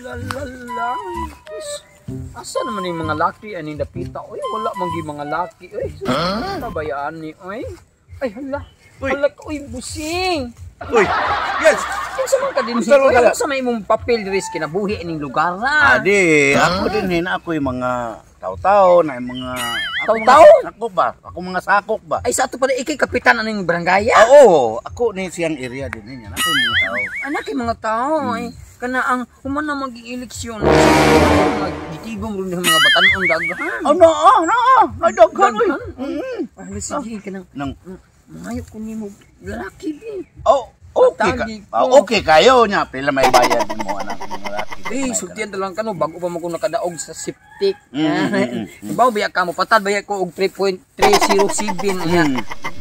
Lalala. Asa naman yung mga laki ani dapita? Oy, wala man gyud mga laki. Oy, tabayaan ni oy. Ay hala. Hala oy busing. Uy, yes. Kinsa man ka din oy, sa may imong papel diri kinabuhi ining lugar na. Adi, ako din ako yung mga taw-taw na yung mga Taw-taw? Sakop ba? Ako mga sakop ba? Ay sa ato pala ikay kapitan aning barangay. Oo, ako ni siyang area din niya. Ako yung mga tao. Anak yung mga tao ay kana ang human na mag-eleksyon. Gitigom rin ng mga batanon daghan. Oh, no, daghan. Ay sige kanang mayo ko nimo lalaki din. Oh, okay ka. Okay kayo niya, pila may bayad mo anak ng lalaki. Sultihan lang kano bago pa mo ko nakadaog sa septic. Ibaw biya ka mo patad biya ko og 3.307 niya.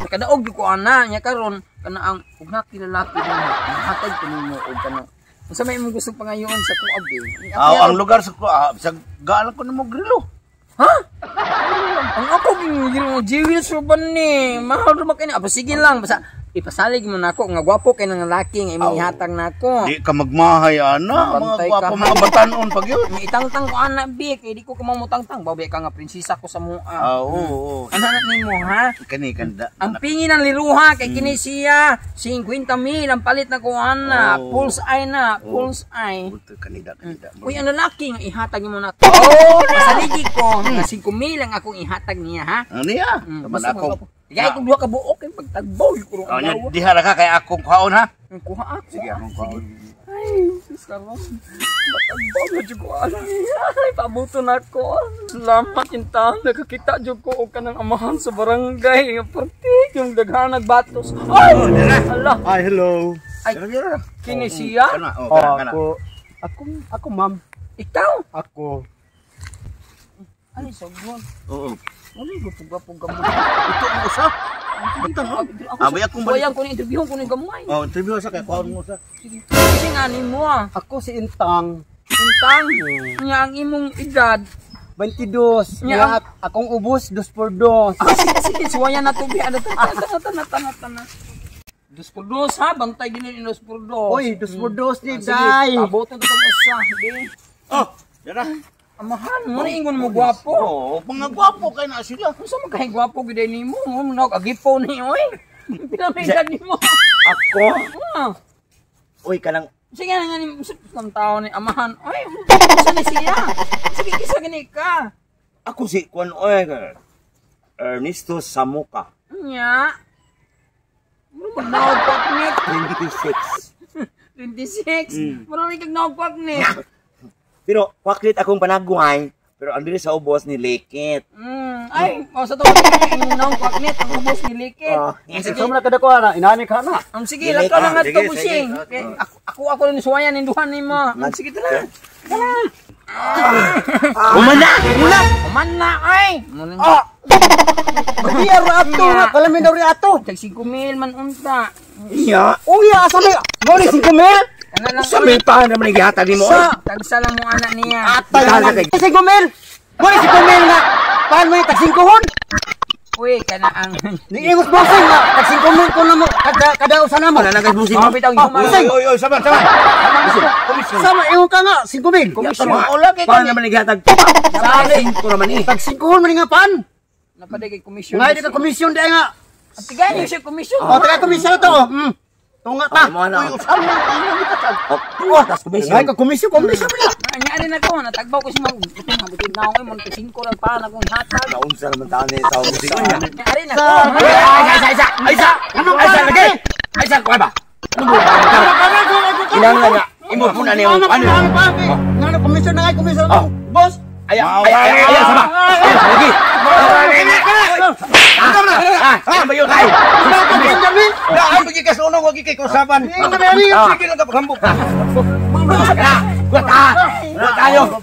Nakadaog ko ana nya karon kana ang ug nakilalaki din. Hatag ko nimo og kana. Unsa may imong gusto pangayoon sa kuabi? Ang lugar sa sa gaan ko nimo grilo. Ha? Ang ako gino jiwil suban ni. Mahal ra makini. Apa sige lang basta ipasalig mo nako nga gwapo kay nang lalaki nga imong ihatag nako. Di ka magmahay ana, mga gwapo mga batanon pag yun. Itangtang ko ana bi kay di ko kamamutangtang babe ka nga prinsesa ko sa mua. Oo. Ano na nimo ha? Kani kanda. Ang pingin ng liruha kay kini siya 50,000 ang palit na ko ana. Pulse eye na, pulse eye. Buto kanida. Uy ang lalaki nga ihatag mo nako. Pasaligi ko nga 5,000 ang akong ihatag niya ha. Ano niya? Taman ako. Kaya kung duha ka buok kay pagtagbaw ko ro. Di haraka kay akong kaon ha. Kuha ako. Sige akong kaon. Ay, karon. Matagbaw na jud ko ana. Ay, pabuto na ko. Salamat intahan nakakita jud ko og kanang amahan sa barangay. Pertik yung daghan nagbatos. Ay, Allah. Hi, hello. Ay, kini siya? Ako ma'am. Ikaw? Ako. Ay, sagon. Oo. Ano yung gapog-gapog gamay? Ito ang usa. Abay akong balik. Bayang ko ni interview ko ni gamay. Oh, interview sa kay kaon mo sa. Kasi nga ni mo ah. Ako si Intang. Intang. Nga ang imong edad. 22. Nya akong ubos 2 por 2. Sige, suwaya na to biya. Tana. 2 por 2 ha, bantay gini 2 por 2. Oy, 2 por 2 ni Sige, day. paboton to tong usa, di. Oh, dara. Amahan mo ni ingon mo gwapo. Oh, mga gwapo kay na sila. Unsa man kay gwapo gid nimo? Mo agipo ni oy. Pila may edad nimo? Ako. Oy, kanang Sige na nga ni ng tao ni amahan. Oy, unsa ni siya? Sige kisa gani ka. ako si Kwan oy. Ernesto Samuka. Nya. Mo manawag paknit. 26. 26. Marami kag nawag paknit. Pero kwaklit akong panagway, pero andiri sa ubos ni Lekit. Ay, sa to ni nawag paknit ang ubos ni Likit. Sige, na kada ko na inani ka na. Sige, lakaw na nga to busing. Ako ni suwayan induhan nimo. Sige tara. Umana ay. Di ato na, kalamin daw ato. Tag 5,000 man unta. Iya. Uya, sabi. Mo ni 5,000? Kana lang Sabi pa na man gihatag nimo. tagsa lang mo anak niya. Atay. 5,000. Mo ni 5,000 nga. Paano mo tag 5,000? Uy, kana ang Niingos bossing nga. Tag 5,000 ko na mo kada usa na mo. Wala na guys busing. bitaw Bossing. Oy, sabar. Sama ingon ka nga 5,000. Wala kay paano naman gihatag. Sali. Ko naman eh. Tag 5,000 man nga pan. Napaday kay komisyon. Ngay di ka komisyon di nga. At tigay niyo siya komisyon. O taga komisyon to. Tunga ta. Tas komisyon. Ngay ka komisyon na. Anyari na ko, natagbaw ko si Mang. Ito nga butid na ako, mo 5 lang pa na kong hatag. Naunsa naman tani sa musik niya. Anyari na ko. Isa lagi. Isa ko ba? Ilang nga. Imo po na niyo. Ano? Nga komisyon na ngay komisyon. Boss. Ayaw sama. Lagi. Ano ba yun tayo? Ay, bagi ka sa unang, wagi kay kusaban. Sige lang ka paghambok. Buat tayo.